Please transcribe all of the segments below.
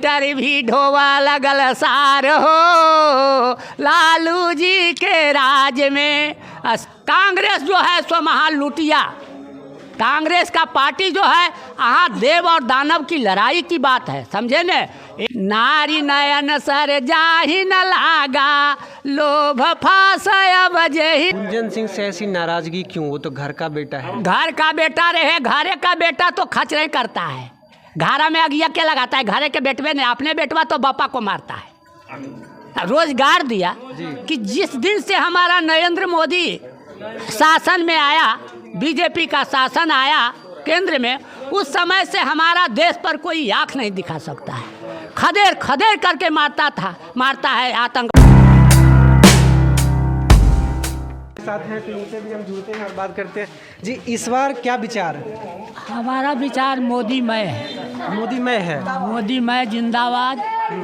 Tractor भी ढोवा लगल सार हो, लालू जी के राज में। कांग्रेस जो है सो महान लुटिया, कांग्रेस का पार्टी जो है यहाँ देव और दानव की लड़ाई की बात है, समझे न। नारी नयन सर जाहि न लागा, लोभ फांसय बजेहि। गुंजन सिंह से ऐसी नाराजगी क्यों? वो तो घर का बेटा है। घर का बेटा रहे, घरे का बेटा तो खच नहीं करता है, घरा में अगिया क्या लगाता है? घरे के बेटवे ने, अपने बेटवा तो बापा को मारता है। रोजगार दिया कि जिस दिन से हमारा नरेंद्र मोदी शासन में आया, बीजेपी का शासन आया केंद्र में, उस समय से हमारा देश पर कोई आँख नहीं दिखा सकता है। खदेड़ खदेड़ करके मारता है आतंक। साथ हैं तो इनसे भी हम जुड़ते हैं और बात करते हैं। जी, इस बार क्या विचार है? हमारा विचार मोदीमय है। मोदीमय है। मोदीमय जिंदाबाद।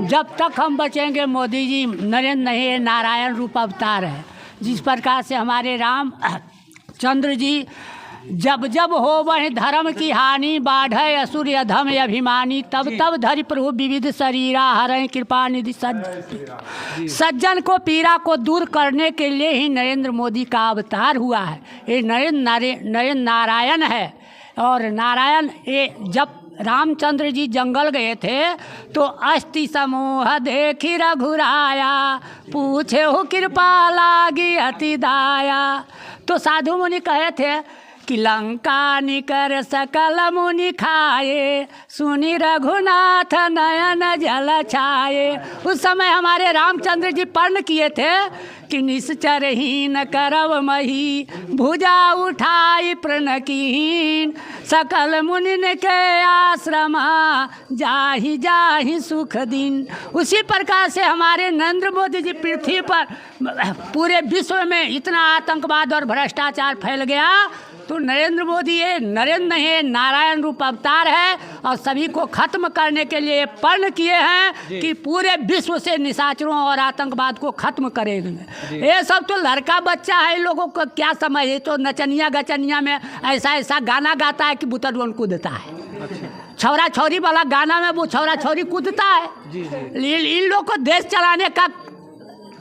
जब तक हम बचेंगे मोदी जी, नरेंद्र नहीं नारायण रूप अवतार है। जिस प्रकार से हमारे राम चंद्र जी जब जब हो वह धर्म की हानि, बाढ़े असुर अधम अभिमानी, तब तब धरि प्रभु विविध शरीरा, हरहि कृपा निधि सज्जन को पीड़ा को दूर करने के लिए ही नरेंद्र मोदी का अवतार हुआ है। ये नरेंद्र नारायण है। और नारायण ये जब रामचंद्र जी जंगल गए थे तो अस्थि समूह देखी रघुराया, पूछे हो कृपा लागी अति दाया। तो साधु मुनि कहे थे कि लंका निकर सकल मुनि खाए, सुनी रघुनाथ नयन जल छाए। उस समय हमारे रामचंद्र जी पर्ण किए थे कि निश्चरहीन करव मही, भुजा उठाई प्रणकीहीन, सकल मुनि के आश्रम जाहि जाहि सुख दिन। उसी प्रकार से हमारे नरेंद्र मोदी जी पृथ्वी पर पूरे विश्व में इतना आतंकवाद और भ्रष्टाचार फैल गया, तो नरेंद्र मोदी ये नरेंद्र नहीं नारायण रूप अवतार है और सभी को खत्म करने के लिए पर्ण किए हैं कि पूरे विश्व से निशाचरों और आतंकवाद को खत्म करेंगे। ये सब तो लड़का बच्चा है, इन लोगों को क्या समझ है। तो नचनिया गचनिया में ऐसा गाना गाता है कि बुतरवन कूदता है। छौरा छौरी वाला गाना में वो छौरा छौरी कूदता है। इन लोग को देश चलाने का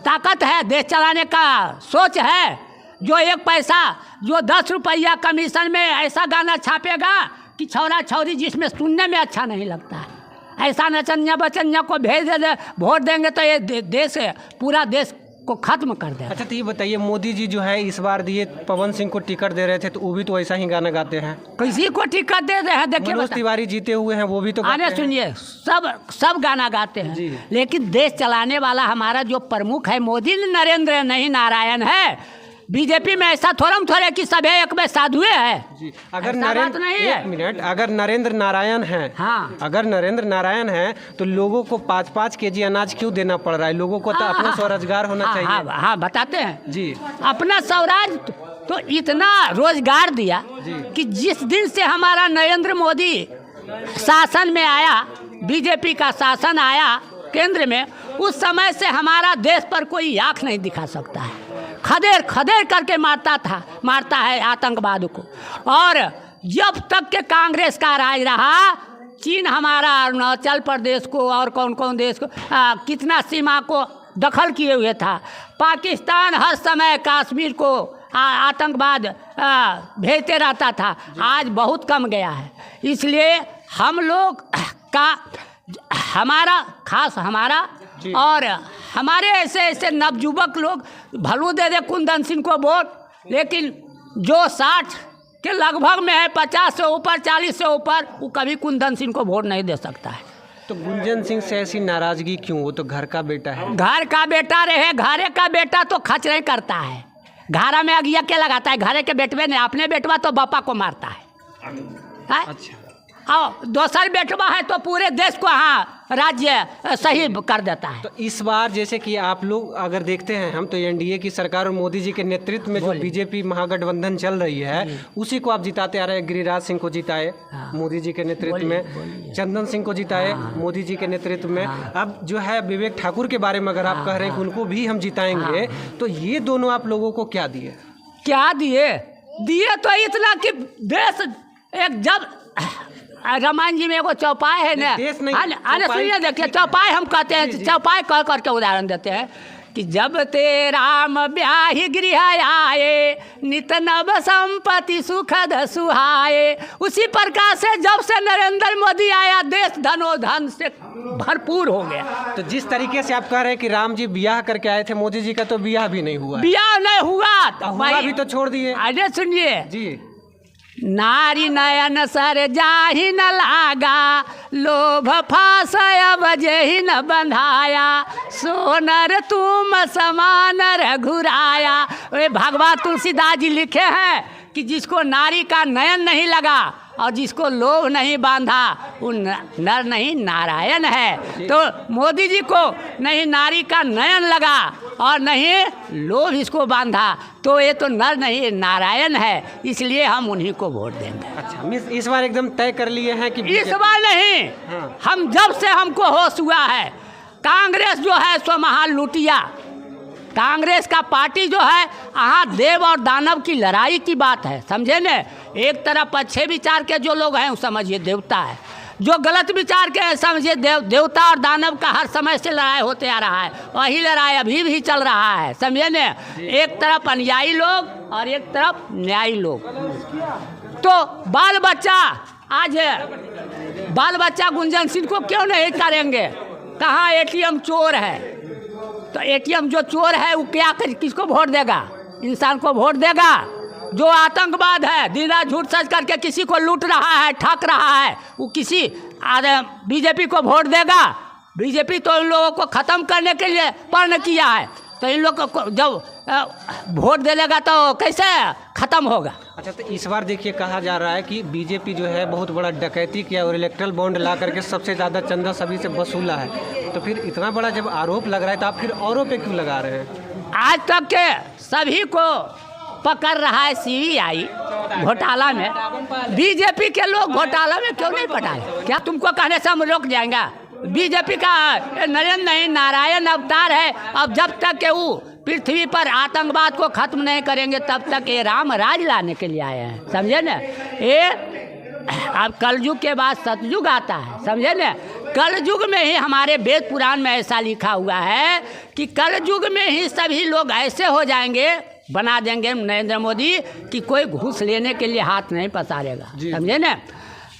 ताकत है, देश चलाने का सोच है। जो एक पैसा, जो 10 रुपया कमीशन में ऐसा गाना छापेगा कि छौरा छौरी जिसमें सुनने में अच्छा नहीं लगता है, ऐसा नचनिया बचनिया को भेज दे, वोट देंगे तो ये देश पूरा देश को खत्म कर दे। अच्छा, तो ये बताइए, मोदी जी जो है इस बार दिए पवन सिंह को टिकट दे रहे थे, तो वो भी तो ऐसा ही गाना गाते हैं। किसी को टिकट दे रहे हैं? देखिए मनोज तिवारी जीते हुए हैं, वो भी तो आने सुनिए, सब गाना गाते हैं, लेकिन देश चलाने वाला हमारा जो प्रमुख है मोदी नरेंद्र नहीं नारायण है। बीजेपी में ऐसा थोड़े कि सब एक में साधुए है जी। अगर नरेंद्र नहीं है, एक मिनट, अगर नरेंद्र नारायण है, हाँ, अगर नरेंद्र नारायण है तो लोगों को 5-5 केजी अनाज क्यों देना पड़ रहा है? लोगों को तो अपना स्वरोजगार होना चाहिए। हाँ, बताते हैं जी। अपना स्वराज तो इतना रोजगार दिया कि जिस दिन से हमारा नरेंद्र मोदी शासन में आया, बीजेपी का शासन आया केंद्र में, उस समय से हमारा देश पर कोई आँख नहीं दिखा सकता है। खदेड़ खदेड़ करके मारता है आतंकवाद को। और जब तक के कांग्रेस का राज रहा, चीन हमारा अरुणाचल प्रदेश को और कौन कौन देश को कितना सीमा को दखल किए हुए था। पाकिस्तान हर समय कश्मीर को आतंकवाद भेजते रहता था। आज बहुत कम गया है। इसलिए हम लोग का हमारा और हमारे ऐसे नवयुवक लोग भलू दे दे कुंदन सिंह को वोट, लेकिन जो 60 के लगभग में है, 50 से ऊपर, 40 से ऊपर, वो कभी कुंदन सिंह को वोट नहीं दे सकता है। तो गुंजन सिंह से ऐसी नाराजगी क्यों? वो तो घर का बेटा है। घर का बेटा रहे, घरे का बेटा तो खच नहीं करता है, घरा में अगिया क्या लगाता है? घरे के बेटवे ने, अपने बेटवा तो बापा को मारता है। अच्छा, और दूसर बेटवा है तो पूरे देश को राज्य सही कर देता है। तो इस बार जैसे कि आप लोग अगर देखते हैं, हम तो एनडीए की सरकार और मोदी जी के नेतृत्व में जो बीजेपी महागठबंधन चल रही है, उसी को आप जिताते आ रहे हैं। गिरिराज सिंह को जिताए मोदी जी के नेतृत्व में, चंदन सिंह को जिताए मोदी जी के नेतृत्व में। अब जो है विवेक ठाकुर के बारे में अगर आप कह रहे हैं कि उनको भी हम जिताएंगे, तो ये दोनों आप लोगों को क्या दिए? तो इतना कि देश एक जब रामायण जी में एगो चौपाई है ना, देश नहीं, आने सुनिए, देखिए चौपाई हम कहते हैं, चौपाई कह करके उदाहरण देते हैं कि जब ते राम ब्याहि गृह आए, नित नव संपत्ति सुखद सुहाए। उसी प्रकार से जब से नरेंद्र मोदी आया, देश धनोधन से भरपूर हो गया। तो जिस तरीके से आप कह रहे हैं कि राम जी ब्याह करके आए थे, मोदी जी का तो ब्याह भी नहीं हुआ है। ब्याह नहीं हुआ तो हुआ भी तो छोड़ दिए। अरे सुनिए जी, नारी नयन सर जाहि न लागा, लोभ फासय बजेहि न बंधाया, सोनर तुम समान रघुराया। वे भगवान तुलसीदास जी लिखे हैं कि जिसको नारी का नयन नहीं लगा और जिसको लोभ नहीं बांधा, वो नर नहीं नारायण है। तो मोदी जी को नहीं नारी का नयन लगा और नहीं लोभ इसको बांधा, तो ये तो नर नहीं नारायण है, इसलिए हम उन्हीं को वोट देंगे। अच्छा मिस, इस बार एकदम तय कर लिए हैं कि इस बार नहीं। हाँ। हम जब से हमको होश हुआ है, कांग्रेस जो है सो महान लुटिया। कांग्रेस का पार्टी जो है, यहाँ देव और दानव की लड़ाई की बात है, समझे न। एक तरफ अच्छे विचार के जो लोग हैं वो समझिए देवता है, जो गलत विचार के हैं समझिए देवता और दानव का हर समय से लड़ाई होते आ रहा है। वही लड़ाई अभी भी चल रहा है, समझे न। एक तरफ अनुयायी लोग और एक तरफ न्यायी लोग। तो बाल बच्चा गुंजन सिंह को क्यों नहीं करेंगे? कहाँ एटीएम चोर है, तो एटीएम जो चोर है वो क्या किसको वोट देगा? इंसान को वोट देगा। जो आतंकवाद है, दिन रात झूठ सच करके किसी को लूट रहा है, ठग रहा है, वो किसी बीजेपी को वोट देगा? बीजेपी तो इन लोगों को ख़त्म करने के लिए प्रण किया है, तो इन लोगों को जब वोट देगा तो कैसे ख़त्म होगा? अच्छा, तो इस बार देखिए कहा जा रहा है कि बीजेपी जो है बहुत बड़ा डकैती किया और इलेक्ट्रल बॉन्ड ला करके सबसे ज़्यादा चंदा सभी से वसूला है। तो फिर इतना बड़ा जब आरोप लग रहा है तो आप फिर औरों पे क्यों लगा रहे हैं? आज तक के सभी को पकड़ रहा है सीबीआई घोटाला में, बीजेपी के लोग घोटाला में क्यों नहीं पटाए? क्या तुमको कहने से हम रोक जाएंगे? बीजेपी का नरेंद्र नहीं नारायण अवतार है। अब जब तक के वो पृथ्वी पर आतंकवाद को खत्म नहीं करेंगे तब तक ये राम राज लाने के लिए आए हैं, समझे न। ये अब कलयुग के बाद सतयुग आता है, समझे न। कलयुग में ही हमारे वेद पुराण में ऐसा लिखा हुआ है कि कलयुग में ही सभी लोग ऐसे हो जाएंगे, बना देंगे नरेंद्र मोदी कि कोई घूस लेने के लिए हाथ नहीं पसारेगा, समझे न।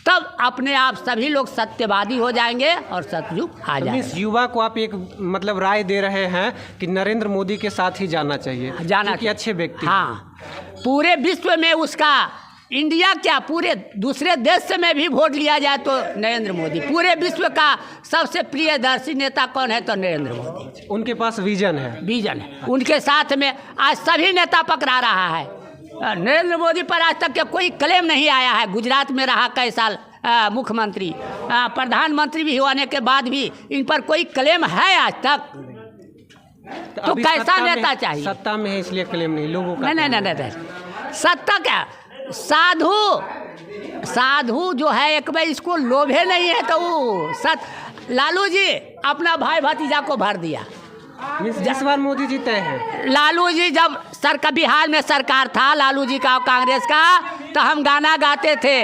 तब अपने आप सभी लोग सत्यवादी हो जाएंगे और सतयुग आ जाएगा। इस युवा को आप एक मतलब राय दे रहे हैं कि नरेंद्र मोदी के साथ ही जाना चाहिए, जाना कि अच्छे व्यक्ति। हाँ, पूरे विश्व में उसका, इंडिया क्या पूरे दूसरे देश से में भी वोट लिया जाए तो नरेंद्र मोदी। पूरे विश्व का सबसे प्रियदर्शी नेता कौन है? तो नरेंद्र मोदी। उनके पास विजन है। उनके साथ में आज सभी नेता पकड़ा रहा है। नरेंद्र मोदी पर आज तक के कोई क्लेम नहीं आया है। गुजरात में रहा कई साल मुख्यमंत्री, प्रधानमंत्री भी होने के बाद भी इन पर कोई क्लेम है आज तक? तो कैसा नेता चाहिए? सत्ता में है इसलिए क्लेम नहीं लोगों का। नहीं, सत्ता क्या, साधु जो है एक बार इसको लोभे नहीं है तो वो लालू जी अपना भाई भतीजा को भर दिया। इस बार मोदी जीते हैं। लालू जी जब बिहार में सरकार था लालू जी का कांग्रेस का, तो हम गाना गाते थे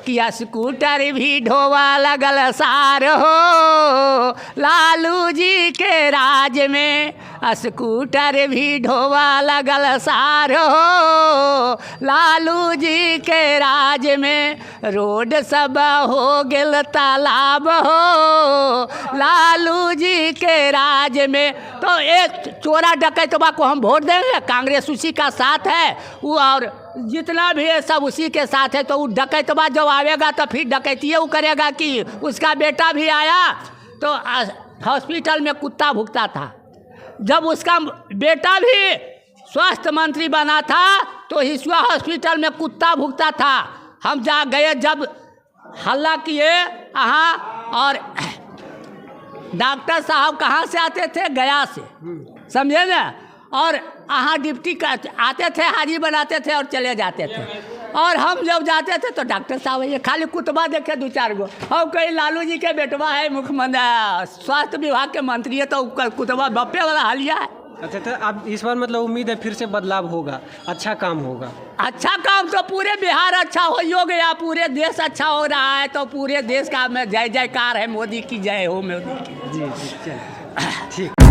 कि स्कूटर भी ढोवा लगल सार हो, लालू जी के राज में स्कूटर भी ढोवा लगल सार हो, लालू जी के राज में रोड सब हो गेल तालाब हो, लालू जी के राज में। तो एक चोरा डकैतवा को हम वोट देंगे? कांग्रेस उसी का साथ है वो, और जितना भी है सब उसी के साथ है। तो वो डकैतवा जब आवेगा तो फिर डकैती वो करेगा कि उसका बेटा भी आया तो हॉस्पिटल में कुत्ता भुगता था, जब उसका बेटा भी स्वास्थ्य मंत्री बना था तो हिसुआ हॉस्पिटल में कुत्ता भुगता था। हम जा गए जब हल्ला किए यहाँ, और डॉक्टर साहब कहाँ से आते थे? गया से, समझे ना। और यहाँ डिप्टी आते थे, हाजिरी बनाते थे और चले जाते थे। और हम जब जाते थे तो डॉक्टर साहब ये खाली कुतबा देखे 2-4 गो, हम कहीं लालू जी के बेटवा है मुख्यमंत्री स्वास्थ्य विभाग के मंत्री है तो कुतबा बप्पे वाला हालिया है। अच्छा, तो अब इस बार मतलब उम्मीद है फिर से बदलाव होगा, अच्छा काम होगा? अच्छा काम तो पूरे बिहार अच्छा हो गया, पूरे देश अच्छा हो रहा है, तो पूरे देश का में जय जयकार है, मोदी की जय हो, मोदी की। जी जी, चलिए ठीक।